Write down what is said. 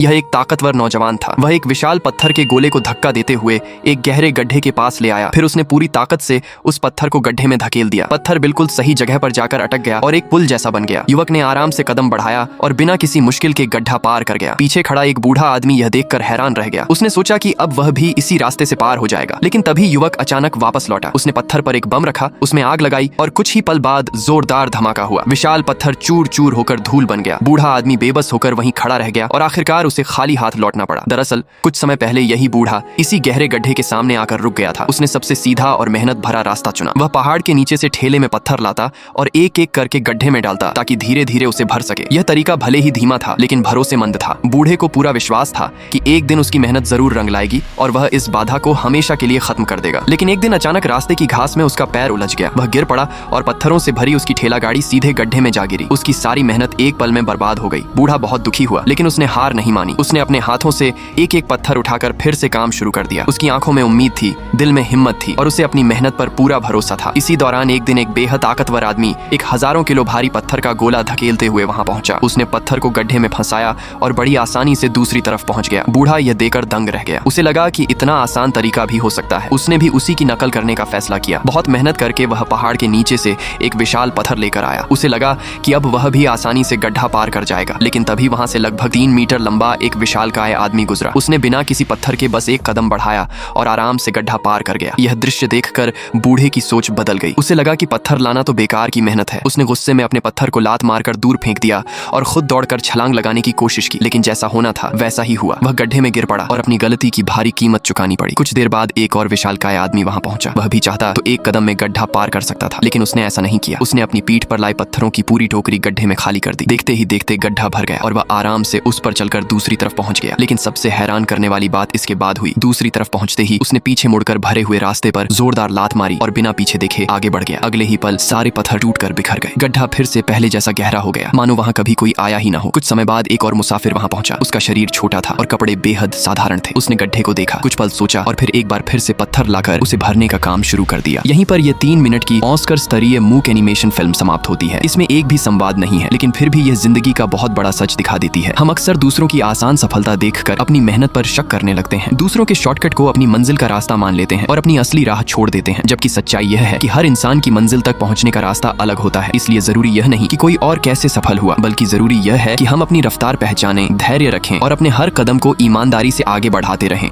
यह एक ताकतवर नौजवान था। वह एक विशाल पत्थर के गोले को धक्का देते हुए एक गहरे गड्ढे के पास ले आया। फिर उसने पूरी ताकत से उस पत्थर को गड्ढे में धकेल दिया। पत्थर बिल्कुल सही जगह पर जाकर अटक गया और एक पुल जैसा बन गया। युवक ने आराम से कदम बढ़ाया और बिना किसी मुश्किल के गड्ढा पार कर गया। पीछे खड़ा एक बूढ़ा आदमी यह देखकर हैरान रह गया। उसने सोचा कि अब वह भी इसी रास्ते से पार हो जाएगा, लेकिन तभी युवक अचानक वापस लौटा। उसने पत्थर पर एक बम रखा, उसमें आग लगाई और कुछ ही पल बाद जोरदार धमाका हुआ। विशाल पत्थर चूर चूर होकर धूल बन गया। बूढ़ा आदमी बेबस होकर वहीं खड़ा रह गया और आखिरकार उसे खाली हाथ लौटना पड़ा। दरअसल कुछ समय पहले यही बूढ़ा इसी गहरे गड्ढे के सामने आकर रुक गया था। उसने सबसे सीधा और मेहनत भरा रास्ता चुना। वह पहाड़ के नीचे से ठेले में पत्थर लाता और एक एक करके गड्ढे में डालता ताकि धीरे धीरे उसे भर सके। यह तरीका भले ही धीमा था लेकिन भरोसेमंद था। बूढ़े को पूरा विश्वास था कि एक दिन उसकी मेहनत जरूर रंग लाएगी और वह इस बाधा को हमेशा के लिए खत्म कर देगा। लेकिन एक दिन अचानक रास्ते की घास में उसका पैर उलझ गया। वह गिर पड़ा और पत्थरों से भरी उसकी ठेला गाड़ी सीधे गड्ढे में जा गिरी। उसकी सारी मेहनत एक पल में बर्बाद हो गई। बूढ़ा बहुत दुखी हुआ लेकिन उसने हार नहीं मानी। उसने अपने हाथों से एक एक पत्थर उठाकर फिर से काम शुरू कर दिया। उसकी आंखों में उम्मीद थी, दिल में हिम्मत थी और उसे अपनी मेहनत पर पूरा भरोसा था। इसी दौरान एक दिन एक बेहद ताकतवर आदमी एक हजारों किलो भारी पत्थर का गोला धकेलते हुए वहां पहुंचा। उसने पत्थर को गड्ढे में फंसाया और बड़ी आसानी से दूसरी तरफ पहुंच गया। बूढ़ा यह देखकर दंग रह गया। उसे लगा कि इतना आसान तरीका भी हो सकता है। उसने भी उसी की नकल करने का फैसला किया। बहुत मेहनत करके वह पहाड़ के नीचे से एक विशाल पत्थर लेकर आया। उसे लगा कि अब वह भी आसानी से गड्ढा पार कर जाएगा, लेकिन तभी वहां से लगभग 3 मीटर लंबा एक विशालकाय आदमी गुजरा। उसने बिना किसी पत्थर के बस एक कदम बढ़ाया और आराम से गड्ढा पार कर गया। यह दृश्य देखकर बूढ़े की सोच बदल गई। उसे लगा कि पत्थर लाना तो बेकार की मेहनत है। उसने गुस्से में अपने पत्थर को लात मारकर दूर फेंक दिया और खुद दौड़कर छलांग लगाने की कोशिश की, लेकिन जैसा होना था वैसा ही हुआ। वह गड्ढे में गिर पड़ा और अपनी गलती की भारी कीमत चुकानी पड़ी। कुछ देर बाद एक और विशालकाय आदमी वहां पहुंचा। वह भी चाहता तो एक कदम में गड्ढा पार कर सकता था, लेकिन उसने ऐसा नहीं किया। उसने अपनी पीठ पर लाए पत्थरों की पूरी टोकरी गड्ढे में खाली कर दी। देखते ही देखते गड्ढा भर गया और वह आराम से उस पर चलकर दूसरी तरफ पहुंच गया। लेकिन सबसे हैरान करने वाली बात इसके बाद हुई। दूसरी तरफ पहुंचते ही उसने पीछे मुड़कर भरे हुए रास्ते पर जोरदार लात मारी और बिना पीछे देखे आगे बढ़ गया। अगले ही पल सारे पत्थर टूटकर बिखर गए। गड्ढा फिर से पहले जैसा गहरा हो गया, मानो वहां कभी कोई आया ही ना हो। कुछ समय बाद एक और मुसाफिर वहां पहुंचा। उसका शरीर छोटा था और कपड़े बेहद साधारण थे। उसने गड्ढे को देखा, कुछ पल सोचा और फिर एक बार फिर से पत्थर लाकर उसे भरने का काम शुरू कर दिया। यहीं पर यह 3 मिनट की ऑस्कर स्तरीय मूक एनिमेशन फिल्म समाप्त होती है। इसमें एक भी संवाद नहीं है, लेकिन फिर भी यह जिंदगी का बहुत बड़ा सच दिखा देती है। हम अक्सर दूसरों की आसान सफलता देखकर अपनी मेहनत पर शक करने लगते हैं। दूसरों के शॉर्टकट को अपनी मंजिल का रास्ता मान लेते हैं और अपनी असली राह छोड़ देते हैं, जबकि सच्चाई यह है कि हर इंसान की मंजिल तक पहुंचने का रास्ता अलग होता है। इसलिए जरूरी यह नहीं कि कोई और कैसे सफल हुआ, बल्कि जरूरी यह है कि हम अपनी रफ्तार पहचानें, धैर्य रखें और अपने हर कदम को ईमानदारी से आगे बढ़ाते रहें।